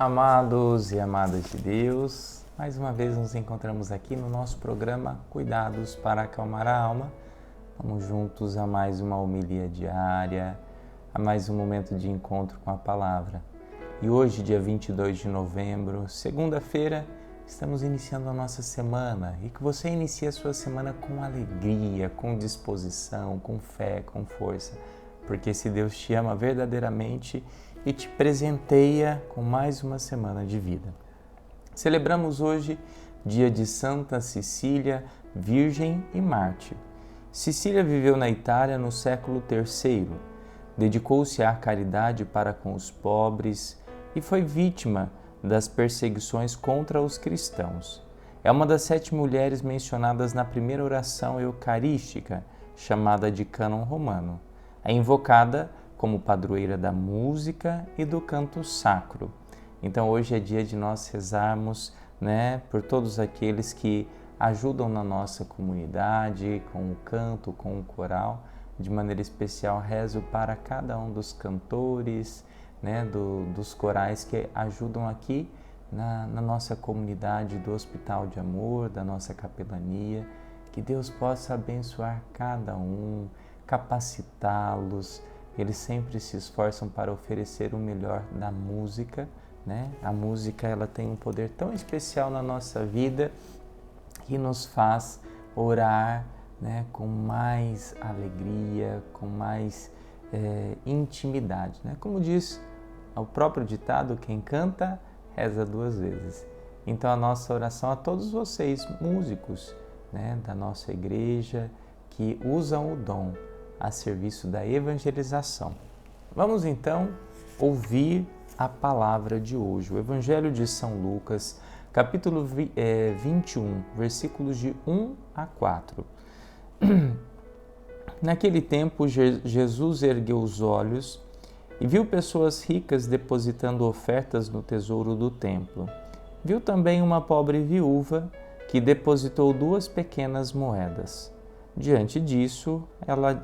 Amados e amadas de Deus, mais uma vez nos encontramos aqui no nosso programa Cuidados para Acalmar a Alma. Vamos juntos a mais uma homilia diária, a mais um momento de encontro com a Palavra. E hoje, dia 22 de novembro, segunda-feira, estamos iniciando a nossa semana e que você inicie a sua semana com alegria, com disposição, com fé, com força, porque se Deus te ama verdadeiramente e te presenteia com mais uma semana de vida. Celebramos hoje dia de Santa Cecília, Virgem e Mártir. Cecília viveu na Itália no século III, dedicou-se à caridade para com os pobres e foi vítima das perseguições contra os cristãos. É uma das 7 mulheres mencionadas na primeira oração eucarística, chamada de Cânon Romano. É invocada como padroeira da música e do canto sacro. Então hoje é dia de nós rezarmos, por todos aqueles que ajudam na nossa comunidade, com o canto, com o coral. De maneira especial, rezo para cada um dos cantores, dos corais que ajudam aqui na nossa comunidade do Hospital de Amor, da nossa capelania. Que Deus possa abençoar cada um, capacitá-los. Eles sempre se esforçam para oferecer o melhor da música, A música, ela tem um poder tão especial na nossa vida que nos faz orar, com mais alegria, com mais intimidade, Como diz o próprio ditado, quem canta, reza 2 vezes. Então a nossa oração a todos vocês, músicos, da nossa igreja, que usam o dom a serviço da evangelização. Vamos então ouvir a palavra de hoje, o Evangelho de São Lucas, capítulo 21, versículos de 1 a 4. Naquele tempo, Jesus ergueu os olhos e viu pessoas ricas depositando ofertas no tesouro do templo. Viu também uma pobre viúva que depositou 2 pequenas moedas. Diante disso,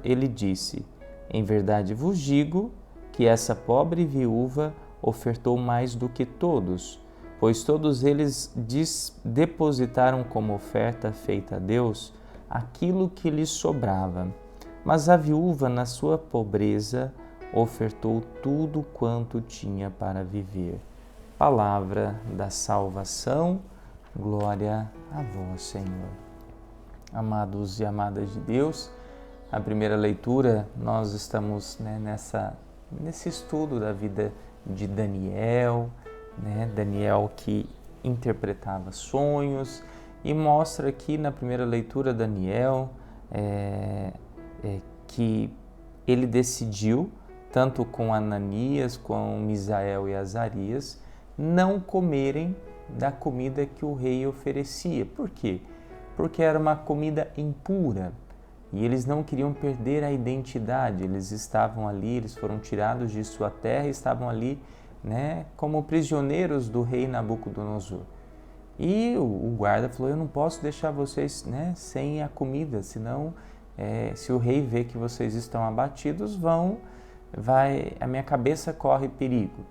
ele disse: Em verdade vos digo que essa pobre viúva ofertou mais do que todos, pois todos eles depositaram como oferta feita a Deus aquilo que lhes sobrava. Mas a viúva, na sua pobreza, ofertou tudo quanto tinha para viver. Palavra da salvação, glória a vós, Senhor. Amados e amadas de Deus, a primeira leitura, nós estamos nesse estudo da vida de Daniel, Daniel que interpretava sonhos, e mostra aqui na primeira leitura Daniel que ele decidiu, tanto com Ananias, com Misael e Azarias, não comerem da comida que o rei oferecia. Por quê? Porque era uma comida impura e eles não queriam perder a identidade. Eles estavam ali, eles foram tirados de sua terra e estavam ali, como prisioneiros do rei Nabucodonosor. E o guarda falou: eu não posso deixar vocês, sem a comida, senão se o rei vê que vocês estão abatidos, a minha cabeça corre perigo.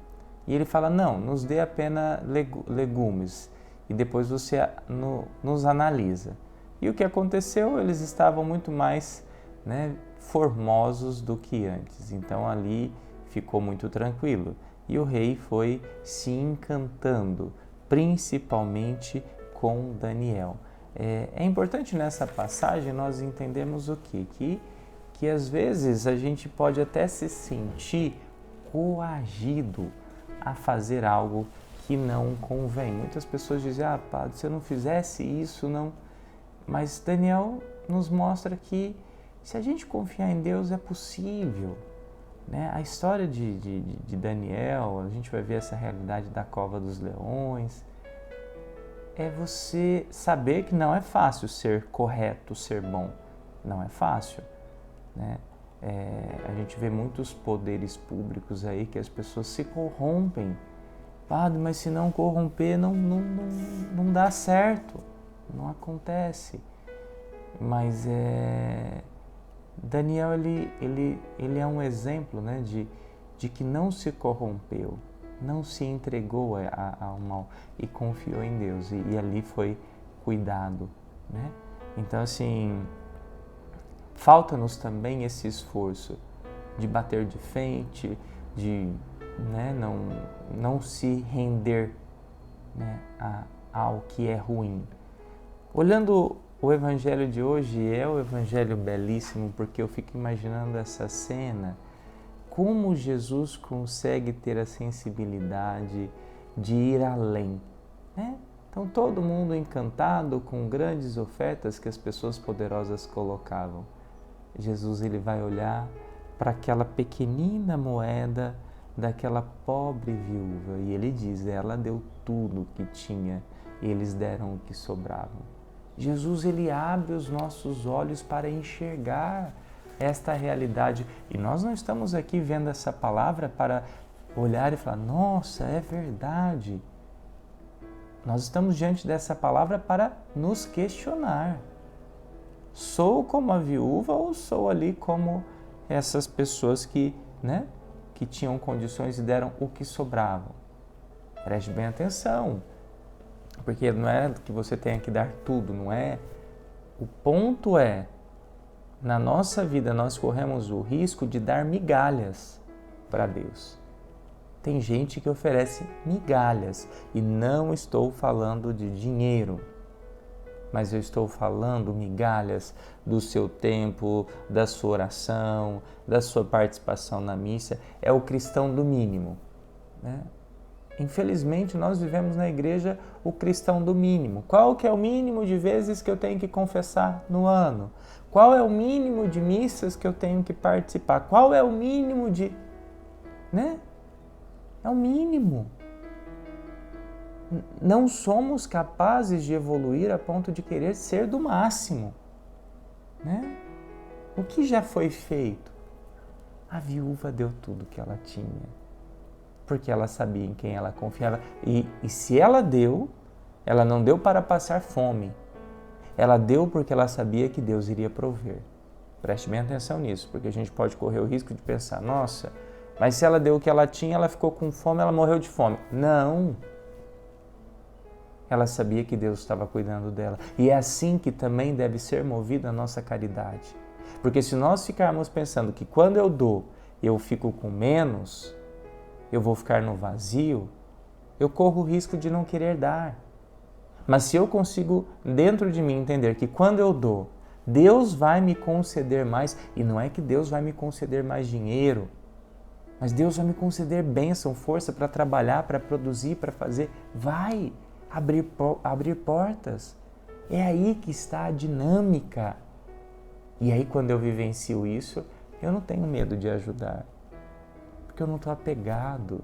E ele fala: não, nos dê apenas legumes e depois você nos analisa. E o que aconteceu? Eles estavam muito mais formosos do que antes. Então ali ficou muito tranquilo. E o rei foi se encantando, principalmente com Daniel. É importante nessa passagem nós entendemos o quê? Que às vezes a gente pode até se sentir coagido a fazer algo que não convém. Muitas pessoas dizem: padre, se eu não fizesse isso, não. Mas Daniel nos mostra que se a gente confiar em Deus é possível. A história de Daniel, a gente vai ver essa realidade da cova dos leões. É você saber que não é fácil ser correto, ser bom. Não é fácil. A gente vê muitos poderes públicos aí que as pessoas se corrompem. Padre, mas se não corromper, não dá certo, não acontece. Mas Daniel ele é um exemplo de que não se corrompeu, não se entregou ao mal e confiou em Deus e ali foi cuidado, né? Então, assim, falta-nos também esse esforço de bater de frente, de, né, não se render, né, ao que é ruim. Olhando o evangelho de hoje, é um evangelho belíssimo, porque eu fico imaginando essa cena, como Jesus consegue ter a sensibilidade de ir além, né? Então todo mundo encantado com grandes ofertas que as pessoas poderosas colocavam. Jesus, ele vai olhar para aquela pequenina moeda daquela pobre viúva e ele diz, ela deu tudo o que tinha e eles deram o que sobrava. Jesus, ele abre os nossos olhos para enxergar esta realidade. E nós não estamos aqui vendo essa palavra para olhar e falar, nossa, é verdade. Nós estamos diante dessa palavra para nos questionar. Sou como a viúva ou sou ali como essas pessoas que tinham condições e deram o que sobrava? Preste bem atenção. Porque não é que você tenha que dar tudo, não é? O ponto é, na nossa vida nós corremos o risco de dar migalhas para Deus. Tem gente que oferece migalhas e não estou falando de dinheiro, mas eu estou falando migalhas do seu tempo, da sua oração, da sua participação na missa. É o cristão do mínimo, né? Infelizmente, nós vivemos na igreja o cristão do mínimo. Qual que é o mínimo de vezes que eu tenho que confessar no ano? Qual é o mínimo de missas que eu tenho que participar? Qual é o mínimo de... né? É o mínimo. Não somos capazes de evoluir a ponto de querer ser do máximo, né? O que já foi feito? A viúva deu tudo que ela tinha, porque ela sabia em quem ela confiava. E se ela deu, ela não deu para passar fome. Ela deu porque ela sabia que Deus iria prover. Preste bem atenção nisso, porque a gente pode correr o risco de pensar, nossa, mas se ela deu o que ela tinha, ela ficou com fome, ela morreu de fome. Não! Ela sabia que Deus estava cuidando dela. E é assim que também deve ser movida a nossa caridade. Porque se nós ficarmos pensando que quando eu dou, eu fico com menos, eu vou ficar no vazio, eu corro o risco de não querer dar. Mas se eu consigo, dentro de mim, entender que quando eu dou, Deus vai me conceder mais, e não é que Deus vai me conceder mais dinheiro, mas Deus vai me conceder bênção, força para trabalhar, para produzir, para fazer. Vai abrir portas. É aí que está a dinâmica. E aí, quando eu vivencio isso, eu não tenho medo de ajudar. Porque eu não estou apegado,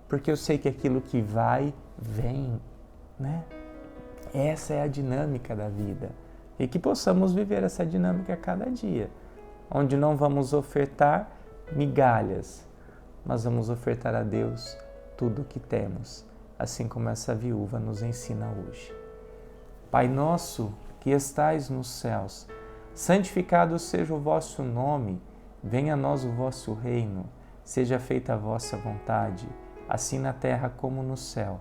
porque eu sei que aquilo que vai, vem, né? Essa é a dinâmica da vida. E que possamos viver essa dinâmica a cada dia, onde não vamos ofertar migalhas, mas vamos ofertar a Deus tudo o que temos, assim como essa viúva nos ensina hoje. Pai nosso, que estais nos céus, santificado seja o vosso nome, venha a nós o vosso reino, seja feita a vossa vontade, assim na terra como no céu.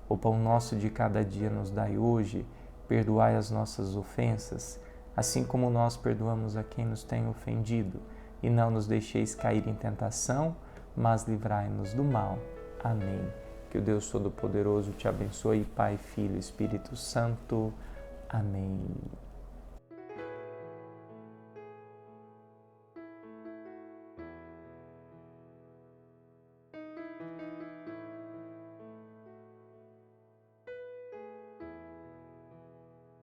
O pão nosso de cada dia nos dai hoje, perdoai as nossas ofensas, assim como nós perdoamos a quem nos tem ofendido, e não nos deixeis cair em tentação, mas livrai-nos do mal. Amém. Que o Deus Todo-Poderoso te abençoe, Pai, Filho e Espírito Santo. Amém.